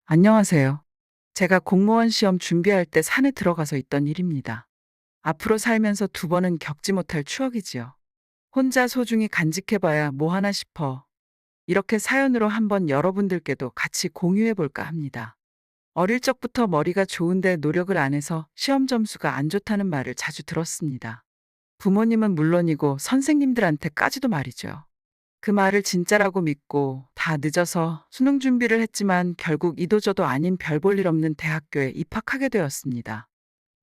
안녕하세요. 제가 공무원 시험 준비할 때 산에 들어가서 있던 일입니다. 앞으로 살면서 두 번은 겪지 못할 추억이지요. 혼자 소중히 간직해봐야 뭐 하나 싶어. 이렇게 사연으로 한번 여러분들께도 같이 공유해볼까 합니다. 어릴 적부터 머리가 좋은데 노력을 안 해서 시험 점수가 안 좋다는 말을 자주 들었습니다. 부모님은 물론이고 선생님들한테까지도 말이죠. 그 말을 진짜라고 믿고 다 늦어서 수능 준비를 했지만 결국 이도저도 아닌 별 볼 일 없는 대학교에 입학하게 되었습니다.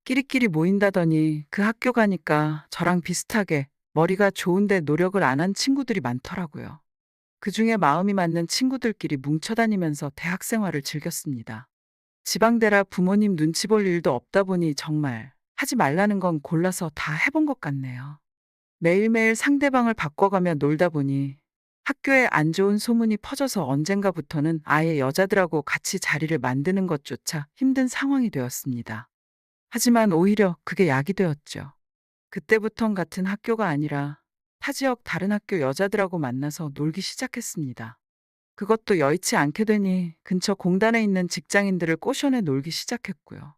끼리끼리 모인다더니 그 학교 가니까 저랑 비슷하게 머리가 좋은데 노력을 안 한 친구들이 많더라고요. 그 중에 마음이 맞는 친구들끼리 뭉쳐다니면서 대학 생활을 즐겼습니다. 지방대라 부모님 눈치 볼 일도 없다 보니 정말 하지 말라는 건 골라서 다 해본 것 같네요. 매일매일 상대방을 바꿔가며 놀다 보니 학교에 안 좋은 소문이 퍼져서 언젠가부터는 아예 여자들하고 같이 자리를 만드는 것조차 힘든 상황이 되었습니다. 하지만 오히려 그게 약이 되었죠. 그때부턴 같은 학교가 아니라 타 지역 다른 학교 여자들하고 만나서 놀기 시작했습니다. 그것도 여의치 않게 되니 근처 공단에 있는 직장인들을 꼬셔내 놀기 시작했고요.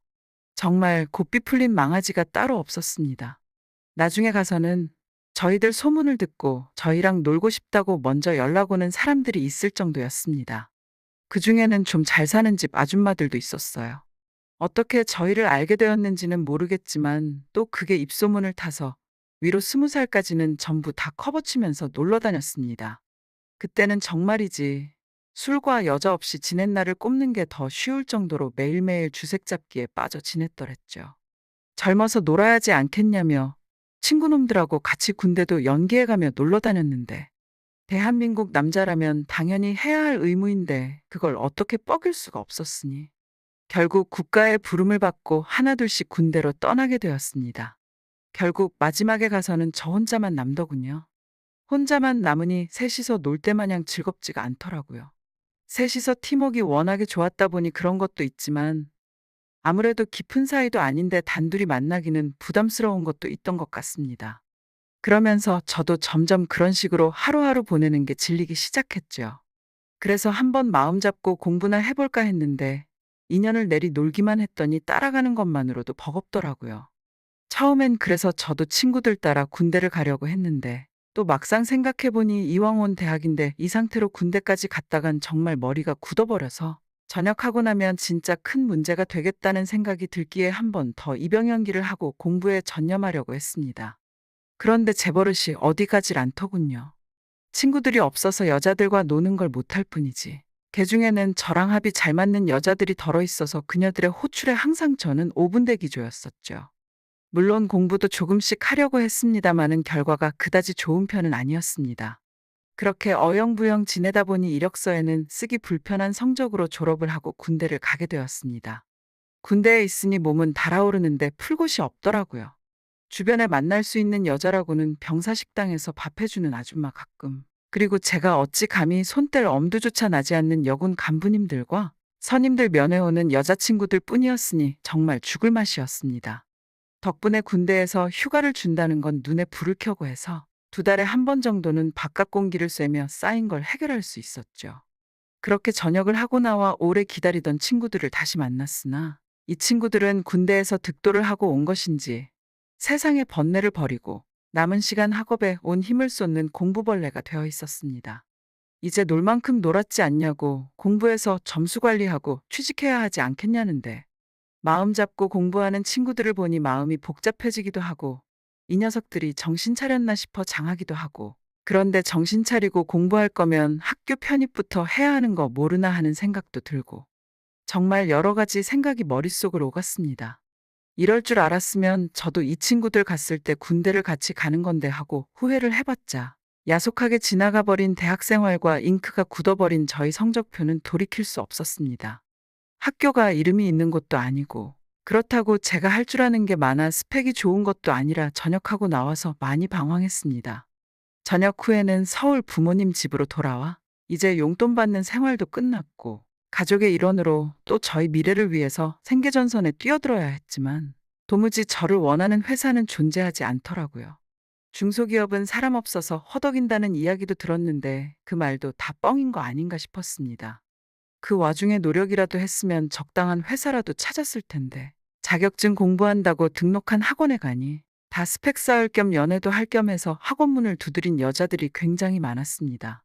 정말 고삐 풀린 망아지가 따로 없었습니다. 나중에 가서는 저희들 소문을 듣고 저희랑 놀고 싶다고 먼저 연락 오는 사람들이 있을 정도였습니다. 그 중에는 좀 잘 사는 집 아줌마들도 있었어요. 어떻게 저희를 알게 되었는지는 모르겠지만 또 그게 입소문을 타서 위로 20살까지는 전부 다 커버치면서 놀러 다녔습니다. 그때는 정말이지 술과 여자 없이 지낸 날을 꼽는 게 더 쉬울 정도로 매일매일 주색 잡기에 빠져 지냈더랬죠. 젊어서 놀아야지 않겠냐며 친구놈들하고 같이 군대도 연기해가며 놀러 다녔는데 대한민국 남자라면 당연히 해야 할 의무인데 그걸 어떻게 뻐길 수가 없었으니 결국 국가의 부름을 받고 하나둘씩 군대로 떠나게 되었습니다. 결국 마지막에 가서는 저 혼자만 남더군요. 혼자만 남으니 셋이서 놀 때 마냥 즐겁지가 않더라고요. 셋이서 팀워크가 워낙에 좋았다 보니 그런 것도 있지만 아무래도 깊은 사이도 아닌데 단둘이 만나기는 부담스러운 것도 있던 것 같습니다. 그러면서 저도 점점 그런 식으로 하루하루 보내는 게 질리기 시작했죠. 그래서 한번 마음 잡고 공부나 해볼까 했는데 2년을 내리 놀기만 했더니 따라가는 것만으로도 버겁더라고요. 처음엔 그래서 저도 친구들 따라 군대를 가려고 했는데 또 막상 생각해보니 이왕 온 대학인데 이 상태로 군대까지 갔다간 정말 머리가 굳어버려서 전역하고 나면 진짜 큰 문제가 되겠다는 생각이 들기에 한 번 더 입영 연기를 하고 공부에 전념하려고 했습니다. 그런데 제 버릇이 어디 가질 않더군요. 친구들이 없어서 여자들과 노는 걸 못할 뿐이지. 개 중에는 저랑 합이 잘 맞는 여자들이 덜어 있어서 그녀들의 호출에 항상 저는 5분 대기조였었죠. 물론 공부도 조금씩 하려고 했습니다마는 결과가 그다지 좋은 편은 아니었습니다. 그렇게 어영부영 지내다 보니 이력서에는 쓰기 불편한 성적으로 졸업을 하고 군대를 가게 되었습니다. 군대에 있으니 몸은 달아오르는데 풀 곳이 없더라고요. 주변에 만날 수 있는 여자라고는 병사식당에서 밥 해주는 아줌마 가끔. 그리고 제가 어찌 감히 손뗄 엄두조차 나지 않는 여군 간부님들과 선임들 면회 오는 여자친구들 뿐이었으니 정말 죽을 맛이었습니다. 덕분에 군대에서 휴가를 준다는 건 눈에 불을 켜고 해서 2달에 한 번 정도는 바깥 공기를 쐬며 쌓인 걸 해결할 수 있었죠. 그렇게 전역을 하고 나와 오래 기다리던 친구들을 다시 만났으나 이 친구들은 군대에서 득도를 하고 온 것인지 세상의 번뇌를 버리고 남은 시간 학업에 온 힘을 쏟는 공부벌레가 되어 있었습니다. 이제 놀 만큼 놀았지 않냐고 공부해서 점수 관리하고 취직해야 하지 않겠냐는데 마음 잡고 공부하는 친구들을 보니 마음이 복잡해지기도 하고 이 녀석들이 정신 차렸나 싶어 장하기도 하고 그런데 정신 차리고 공부할 거면 학교 편입부터 해야 하는 거 모르나 하는 생각도 들고 정말 여러 가지 생각이 머릿속으로 오갔습니다. 이럴 줄 알았으면 저도 이 친구들 갔을 때 군대를 같이 가는 건데 하고 후회를 해봤자 야속하게 지나가 버린 대학 생활과 잉크가 굳어버린 저희 성적표는 돌이킬 수 없었습니다. 학교가 이름이 있는 곳도 아니고 그렇다고 제가 할 줄 아는 게 많아 스펙이 좋은 것도 아니라 전역하고 나와서 많이 방황했습니다. 전역 후에는 서울 부모님 집으로 돌아와 이제 용돈 받는 생활도 끝났고 가족의 일원으로 또 저희 미래를 위해서 생계전선에 뛰어들어야 했지만 도무지 저를 원하는 회사는 존재하지 않더라고요. 중소기업은 사람 없어서 허덕인다는 이야기도 들었는데 그 말도 다 뻥인 거 아닌가 싶었습니다. 그 와중에 노력이라도 했으면 적당한 회사라도 찾았을 텐데. 자격증 공부한다고 등록한 학원에 가니 다 스펙 쌓을 겸 연애도 할 겸 해서 학원 문을 두드린 여자들이 굉장히 많았습니다.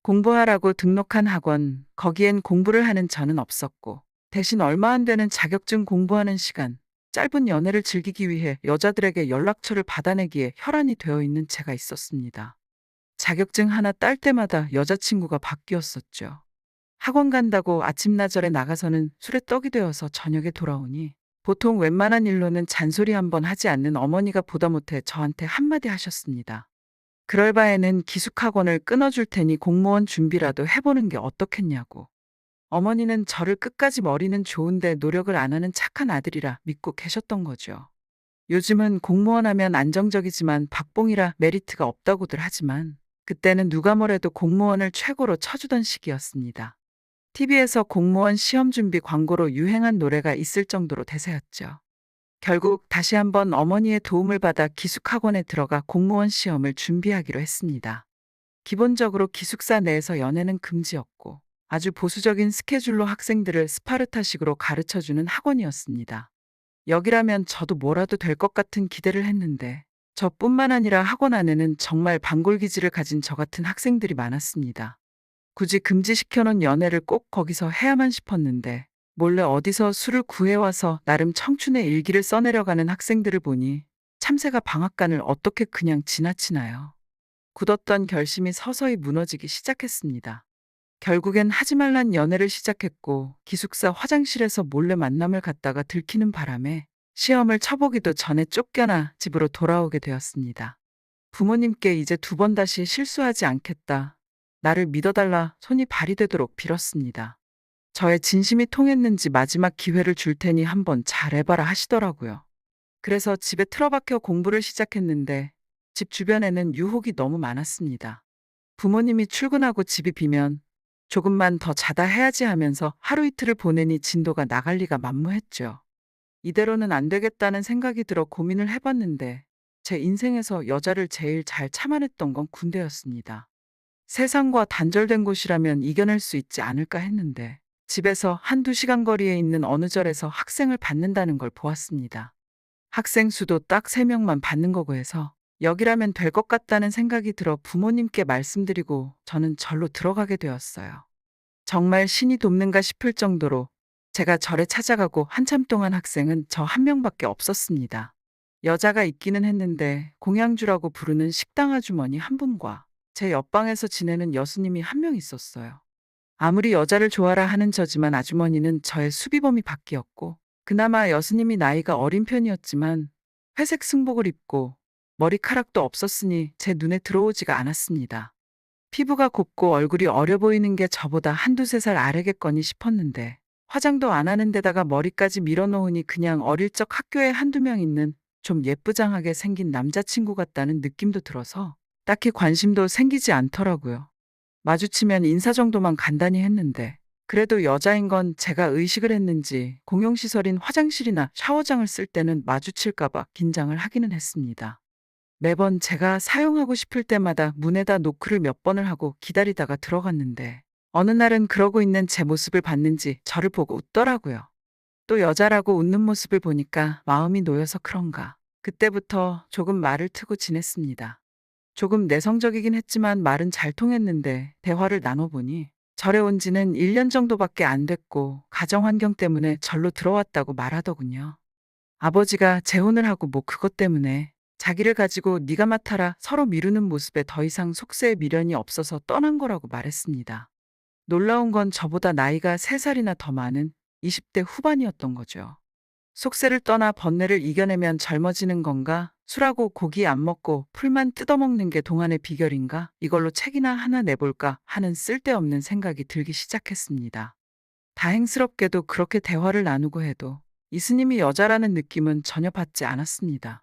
공부하라고 등록한 학원, 거기엔 공부를 하는 저는 없었고, 대신 얼마 안 되는 자격증 공부하는 시간, 짧은 연애를 즐기기 위해 여자들에게 연락처를 받아내기에 혈안이 되어 있는 제가 있었습니다. 자격증 하나 딸 때마다 여자친구가 바뀌었었죠. 학원 간다고 아침나절에 나가서는 술에 떡이 되어서 저녁에 돌아오니 보통 웬만한 일로는 잔소리 한번 하지 않는 어머니가 보다 못해 저한테 한마디 하셨습니다. 그럴 바에는 기숙학원을 끊어줄 테니 공무원 준비라도 해보는 게 어떻겠냐고. 어머니는 저를 끝까지 머리는 좋은데 노력을 안 하는 착한 아들이라 믿고 계셨던 거죠. 요즘은 공무원 하면 안정적이지만 박봉이라 메리트가 없다고들 하지만 그때는 누가 뭐래도 공무원을 최고로 쳐주던 시기였습니다. TV에서 공무원 시험 준비 광고로 유행한 노래가 있을 정도로 대세였죠. 결국 다시 한번 어머니의 도움을 받아 기숙학원에 들어가 공무원 시험을 준비하기로 했습니다. 기본적으로 기숙사 내에서 연애는 금지였고 아주 보수적인 스케줄로 학생들을 스파르타식으로 가르쳐주는 학원이었습니다. 여기라면 저도 뭐라도 될 것 같은 기대를 했는데 저뿐만 아니라 학원 안에는 정말 반골기질을 가진 저 같은 학생들이 많았습니다. 굳이 금지시켜놓은 연애를 꼭 거기서 해야만 싶었는데 몰래 어디서 술을 구해와서 나름 청춘의 일기를 써내려가는 학생들을 보니 참새가 방앗간을 어떻게 그냥 지나치나요? 굳었던 결심이 서서히 무너지기 시작했습니다. 결국엔 하지 말란 연애를 시작했고 기숙사 화장실에서 몰래 만남을 갖다가 들키는 바람에 시험을 쳐보기도 전에 쫓겨나 집으로 돌아오게 되었습니다. 부모님께 이제 두 번 다시 실수하지 않겠다. 나를 믿어달라 손이 발휘되도록 빌었습니다. 저의 진심이 통했는지 마지막 기회를 줄 테니 한번 잘해봐라 하시더라고요. 그래서 집에 틀어박혀 공부를 시작했는데 집 주변에는 유혹이 너무 많았습니다. 부모님이 출근하고 집이 비면 조금만 더 자다 해야지 하면서 하루 이틀을 보내니 진도가 나갈 리가 만무했죠. 이대로는 안 되겠다는 생각이 들어 고민을 해봤는데 제 인생에서 여자를 제일 잘 참아냈던 건 군대였습니다. 세상과 단절된 곳이라면 이겨낼 수 있지 않을까 했는데 집에서 한두 시간 거리에 있는 어느 절에서 학생을 받는다는 걸 보았습니다. 학생 수도 딱 3명만 받는 거고 해서 여기라면 될 것 같다는 생각이 들어 부모님께 말씀드리고 저는 절로 들어가게 되었어요. 정말 신이 돕는가 싶을 정도로 제가 절에 찾아가고 한참 동안 학생은 저 한 명밖에 없었습니다. 여자가 있기는 했는데 공양주라고 부르는 식당 아주머니 한 분과 제 옆방에서 지내는 여수님이 한 명 있었어요. 아무리 여자를 좋아라 하는 저지만 아주머니는 저의 수비범위 밖이었고 그나마 여수님이 나이가 어린 편이었지만 회색 승복을 입고 머리카락도 없었으니 제 눈에 들어오지가 않았습니다. 피부가 곱고 얼굴이 어려 보이는 게 저보다 한두 세 살 아래겠거니 싶었는데 화장도 안 하는 데다가 머리까지 밀어놓으니 그냥 어릴 적 학교에 한두 명 있는 좀 예쁘장하게 생긴 남자친구 같다는 느낌도 들어서 딱히 관심도 생기지 않더라고요. 마주치면 인사 정도만 간단히 했는데 그래도 여자인 건 제가 의식을 했는지 공용시설인 화장실이나 샤워장을 쓸 때는 마주칠까봐 긴장을 하기는 했습니다. 매번 제가 사용하고 싶을 때마다 문에다 노크를 몇 번을 하고 기다리다가 들어갔는데 어느 날은 그러고 있는 제 모습을 봤는지 저를 보고 웃더라고요. 또 여자라고 웃는 모습을 보니까 마음이 놓여서 그런가. 그때부터 조금 말을 트고 지냈습니다. 조금 내성적이긴 했지만 말은 잘 통했는데 대화를 나눠보니 절에 온 지는 1년 정도밖에 안 됐고 가정 환경 때문에 절로 들어왔다고 말하더군요. 아버지가 재혼을 하고 뭐 그것 때문에 자기를 가지고 네가 맡아라 서로 미루는 모습에 더 이상 속세에 미련이 없어서 떠난 거라고 말했습니다. 놀라운 건 저보다 나이가 3살이나 더 많은 20대 후반이었던 거죠. 속세를 떠나 번뇌를 이겨내면 젊어지는 건가? 술하고 고기 안 먹고 풀만 뜯어먹는 게 동안의 비결인가? 이걸로 책이나 하나 내볼까 하는 쓸데없는 생각이 들기 시작했습니다. 다행스럽게도 그렇게 대화를 나누고 해도 이스님이 여자라는 느낌은 전혀 받지 않았습니다.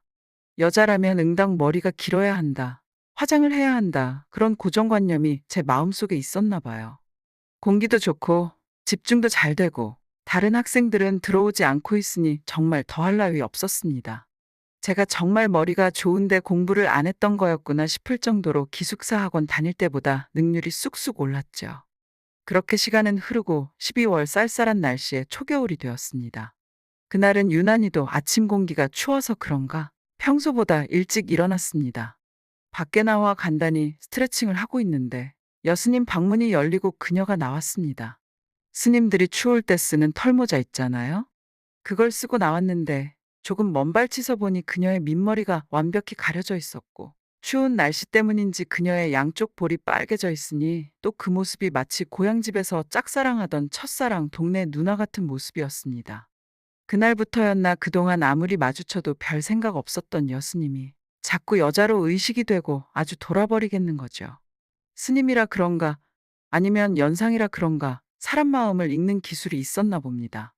여자라면 응당 머리가 길어야 한다. 화장을 해야 한다. 그런 고정관념이 제 마음속에 있었나 봐요. 공기도 좋고 집중도 잘 되고 다른 학생들은 들어오지 않고 있으니 정말 더할 나위 없었습니다. 제가 정말 머리가 좋은데 공부를 안 했던 거였구나 싶을 정도로 기숙사 학원 다닐 때보다 능률이 쑥쑥 올랐죠. 그렇게 시간은 흐르고 12월 쌀쌀한 날씨에 초겨울이 되었습니다. 그날은 유난히도 아침 공기가 추워서 그런가 평소보다 일찍 일어났습니다. 밖에 나와 간단히 스트레칭을 하고 있는데 여스님 방문이 열리고 그녀가 나왔습니다. 스님들이 추울 때 쓰는 털모자 있잖아요. 그걸 쓰고 나왔는데 조금 먼 발치서 보니 그녀의 밑머리가 완벽히 가려져 있었고 추운 날씨 때문인지 그녀의 양쪽 볼이 빨개져 있으니 또 그 모습이 마치 고향집에서 짝사랑하던 첫사랑 동네 누나 같은 모습이었습니다. 그날부터였나 그동안 아무리 마주쳐도 별 생각 없었던 여스님이 자꾸 여자로 의식이 되고 아주 돌아버리겠는 거죠. 스님이라 그런가 아니면 연상이라 그런가 사람 마음을 읽는 기술이 있었나 봅니다.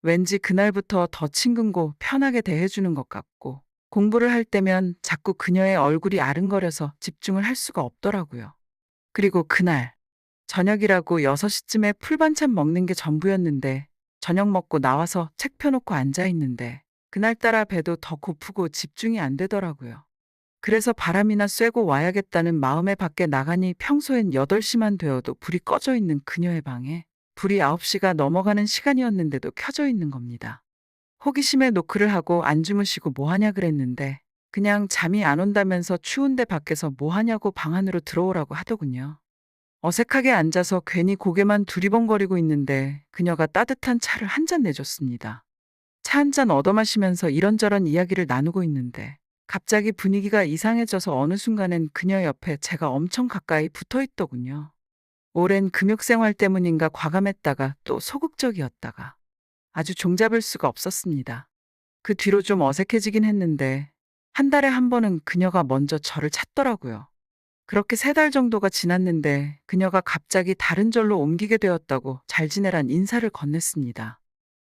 왠지 그날부터 더 친근고 편하게 대해주는 것 같고 공부를 할 때면 자꾸 그녀의 얼굴이 아른거려서 집중을 할 수가 없더라고요. 그리고 그날 저녁이라고 6시쯤에 풀반찬 먹는 게 전부였는데 저녁 먹고 나와서 책 펴놓고 앉아 있는데 그날따라 배도 더 고프고 집중이 안 되더라고요. 그래서 바람이나 쐬고 와야겠다는 마음에 밖에 나가니 평소엔 8시만 되어도 불이 꺼져 있는 그녀의 방에 불이 9시가 넘어가는 시간이었는데도 켜져 있는 겁니다. 호기심에 노크를 하고 안 주무시고 뭐 하냐 그랬는데 그냥 잠이 안 온다면서 추운데 밖에서 뭐 하냐고 방 안으로 들어오라고 하더군요. 어색하게 앉아서 괜히 고개만 두리번거리고 있는데 그녀가 따뜻한 차를 한 잔 내줬습니다. 차 한 잔 얻어 마시면서 이런저런 이야기를 나누고 있는데 갑자기 분위기가 이상해져서 어느 순간엔 그녀 옆에 제가 엄청 가까이 붙어 있더군요. 오랜 금욕 생활 때문인가 과감했다가 또 소극적이었다가 아주 종잡을 수가 없었습니다. 그 뒤로 좀 어색해지긴 했는데 한 달에 한 번은 그녀가 먼저 저를 찾더라고요. 그렇게 3달 정도가 지났는데 그녀가 갑자기 다른 절로 옮기게 되었다고 잘 지내란 인사를 건넸습니다.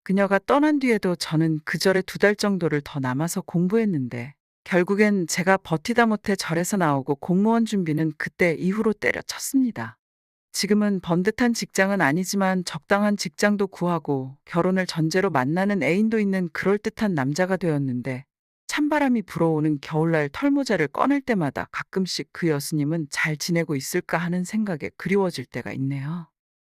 그녀가 떠난 뒤에도 저는 그 절에 2달 정도를 더 남아서 공부했는데 결국엔 제가 버티다 못해 절에서 나오고 공무원 준비는 그때 이후로 때려쳤습니다. 지금은 번듯한 직장은 아니지만 적당한 직장도 구하고 결혼을 전제로 만나는 애인도 있는 그럴듯한 남자가 되었는데 찬바람이 불어오는 겨울날 털모자를 꺼낼 때마다 가끔씩 그 여수님은 잘 지내고 있을까 하는 생각에 그리워질 때가 있네요.